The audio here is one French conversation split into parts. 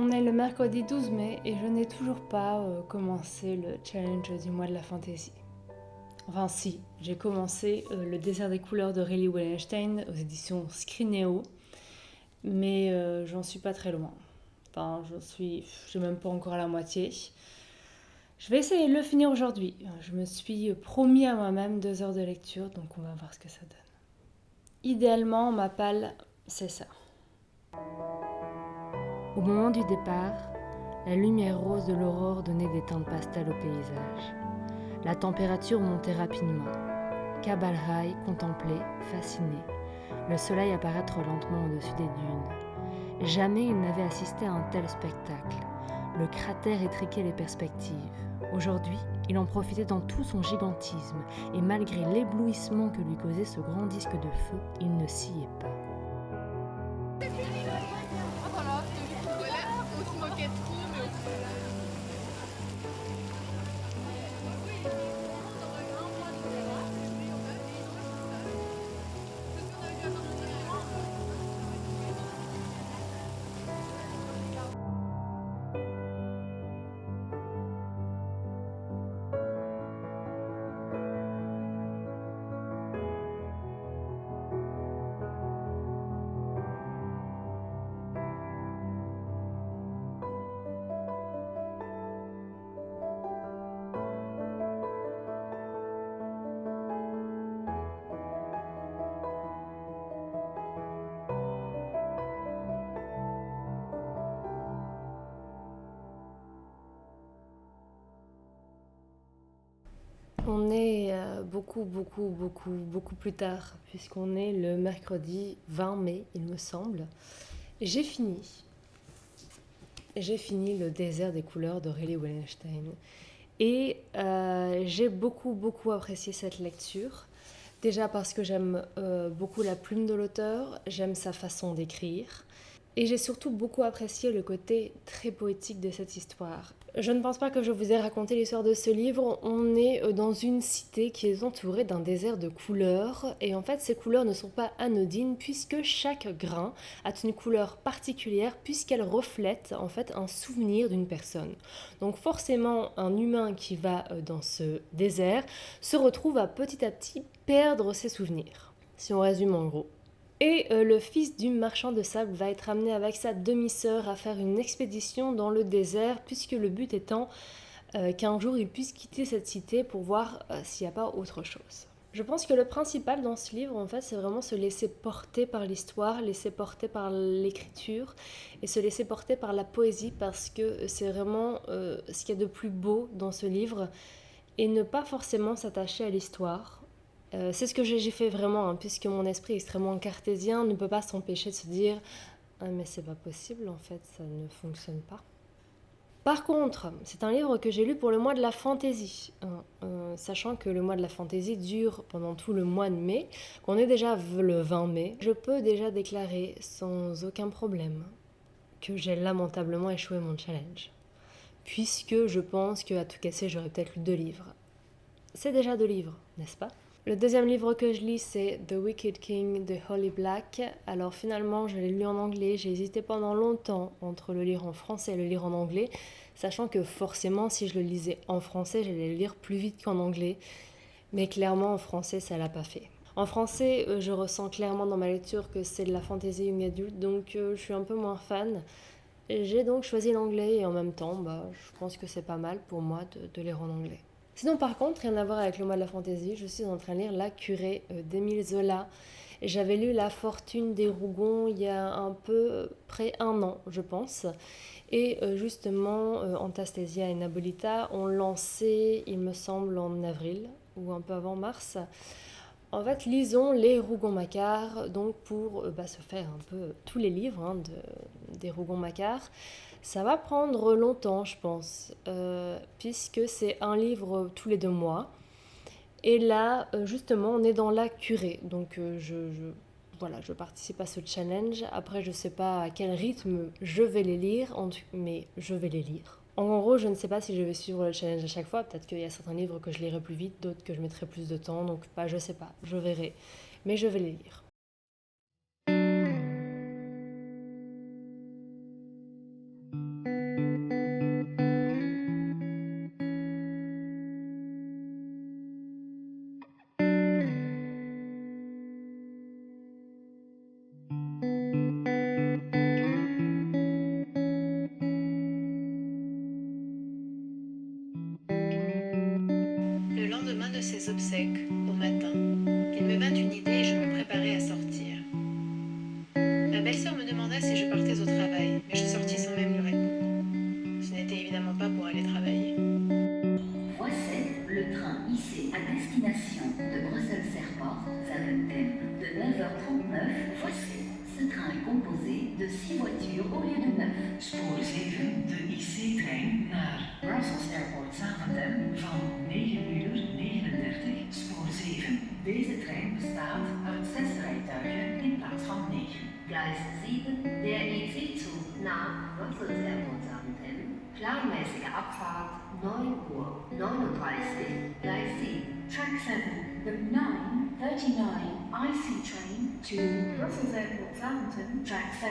On est le mercredi 12 mai et je n'ai toujours pas commencé le challenge du mois de la fantaisie. Enfin si, j'ai commencé Le désert des couleurs de Riley Wallenstein aux éditions Scrinéo, mais j'en suis pas très loin. Enfin, j'ai même pas encore à la moitié. Je vais essayer de le finir aujourd'hui. Je me suis promis à moi-même 2 heures de lecture, donc on va voir ce que ça donne. Idéalement, ma palle, c'est ça. Au moment du départ, la lumière rose de l'aurore donnait des teintes pastel au paysage. La température montait rapidement. Cabalraï contemplait, fasciné, le soleil apparaître lentement au-dessus des dunes. Jamais il n'avait assisté à un tel spectacle. Le cratère étriquait les perspectives. Aujourd'hui, il en profitait dans tout son gigantisme, et malgré l'éblouissement que lui causait ce grand disque de feu, il ne sciait pas. On est beaucoup plus tard, puisqu'on est le mercredi 20 mai, il me semble. J'ai fini. J'ai fini Le désert des couleurs de Riley Wallenstein. Et j'ai beaucoup apprécié cette lecture. Déjà parce que j'aime beaucoup la plume de l'auteur, j'aime sa façon d'écrire. Et j'ai surtout beaucoup apprécié le côté très poétique de cette histoire. Je ne pense pas que je vous ai raconté l'histoire de ce livre. On est dans une cité qui est entourée d'un désert de couleurs. Et en fait, ces couleurs ne sont pas anodines puisque chaque grain a une couleur particulière puisqu'elle reflète en fait un souvenir d'une personne. Donc forcément, un humain qui va dans ce désert se retrouve à petit perdre ses souvenirs. Si on résume en gros. Et le fils du marchand de sable va être amené avec sa demi-sœur à faire une expédition dans le désert, puisque le but étant qu'un jour il puisse quitter cette cité pour voir s'il n'y a pas autre chose. Je pense que le principal dans ce livre, en fait, c'est vraiment se laisser porter par l'histoire, laisser porter par l'écriture et se laisser porter par la poésie, parce que c'est vraiment ce qu'il y a de plus beau dans ce livre, et ne pas forcément s'attacher à l'histoire. C'est ce que j'ai fait vraiment, hein, puisque mon esprit est extrêmement cartésien ne peut pas s'empêcher de se dire ah, mais c'est pas possible, en fait, ça ne fonctionne pas. Par contre, c'est un livre que j'ai lu pour le mois de la fantaisie, hein, sachant que le mois de la fantaisie dure pendant tout le mois de mai, qu'on est déjà le 20 mai, je peux déjà déclarer sans aucun problème que j'ai lamentablement échoué mon challenge. Puisque je pense qu'à tout casser, j'aurais peut-être lu 2 livres. C'est déjà 2 livres, n'est-ce pas ? Le deuxième livre que je lis, c'est The Wicked King de Holly Black. Alors finalement, je l'ai lu en anglais. J'ai hésité pendant longtemps entre le lire en français et le lire en anglais, sachant que forcément, si je le lisais en français, j'allais le lire plus vite qu'en anglais. Mais clairement, en français, ça l'a pas fait. En français, je ressens clairement dans ma lecture que c'est de la fantasy young adulte, donc je suis un peu moins fan. J'ai donc choisi l'anglais et en même temps, je pense que c'est pas mal pour moi de lire en anglais. Sinon, par contre, rien à voir avec le mois de la fantaisie, je suis en train de lire La Curée d'Émile Zola. J'avais lu La Fortune des Rougons il y a un peu près 1 an, je pense. Et justement, Anastasia et Nabolita ont lancé, il me semble, en avril ou un peu avant mars. En fait, lisons les Rougon-Macquart, donc pour se faire un peu tous les livres des Rougon-Macquart. Ça va prendre longtemps, je pense, puisque c'est un livre tous les 2 mois. Et là, justement, on est dans la curée. Donc, voilà, je participe à ce challenge. Après, je ne sais pas à quel rythme je vais les lire, mais je vais les lire. En gros, je ne sais pas si je vais suivre le challenge à chaque fois. Peut-être qu'il y a certains livres que je lirai plus vite, d'autres que je mettrai plus de temps. Donc, je sais pas, je verrai. Mais je vais les lire. lendemain de ses obsèques, au matin, il me vint une idée et je me préparais à sortir. Ma belle-sœur me demanda si je partais au travail, mais je sortis sans même lui répondre. Ce n'était évidemment pas pour aller travailler. Voie 7, le train IC à destination de Bruxelles Airport, Zaventem, de 9h39, voie 7. Ce train est composé de 6 voitures au lieu de 9. Spoor 7, de IC-trein naar Brussels Airport Zaventem van 9:39. Spoor 7. Deze trein bestaat uit 6 rijtuigen in plaats van 9. Gleis 7, der EC-Zug nach Brussels Airport Zaventem. Planmäßige Abfahrt 9:39 Gleis 7. Track 7, the 9:39 IC train to Brussels Airport Zaventem, track 7.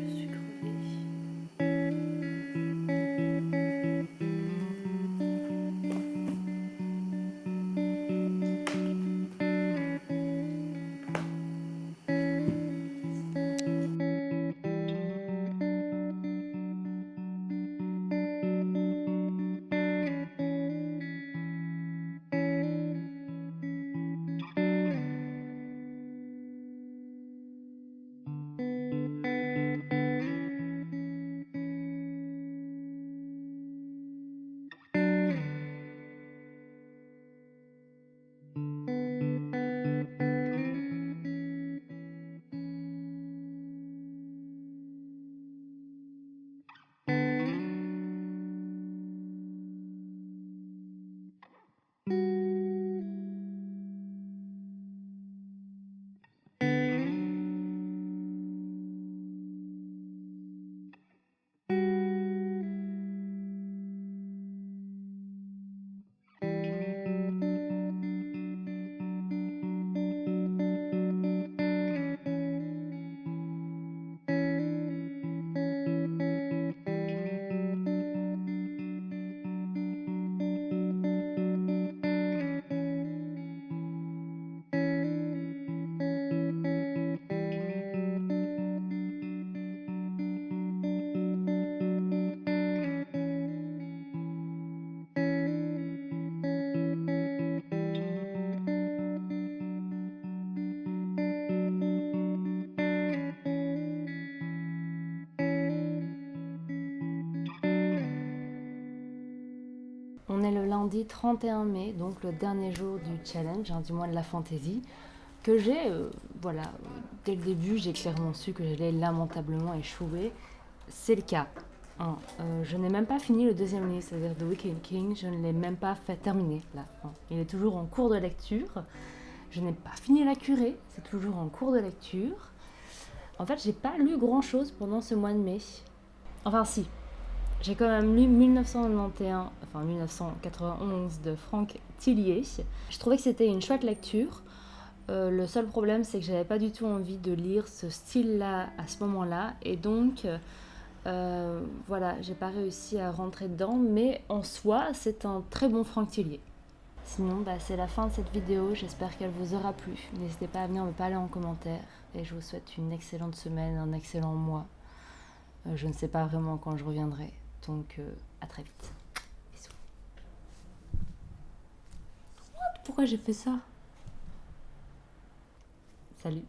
Je suis crevée. On est le lundi 31 mai, donc le dernier jour du challenge, du mois de la fantaisie, que j'ai, dès le début, j'ai clairement su que j'allais lamentablement échouer. C'est le cas. Je n'ai même pas fini le deuxième livre, c'est-à-dire The Wicked King, je ne l'ai même pas fait terminer là. Il est toujours en cours de lecture. Je n'ai pas fini La Curée, c'est toujours en cours de lecture. En fait, j'ai pas lu grand-chose pendant ce mois de mai. Enfin si, j'ai quand même lu 1991 de Franck Tillier. Je trouvais que c'était une chouette lecture. Le seul problème, c'est que j'avais pas du tout envie de lire ce style-là à ce moment-là. Et donc, j'ai pas réussi à rentrer dedans. Mais en soi, c'est un très bon Franck Tillier. Sinon, c'est la fin de cette vidéo. J'espère qu'elle vous aura plu. N'hésitez pas à venir me parler en commentaire. Et je vous souhaite une excellente semaine, un excellent mois. Je ne sais pas vraiment quand je reviendrai. Donc, à très vite. Bisous. Pourquoi j'ai fait ça? Salut.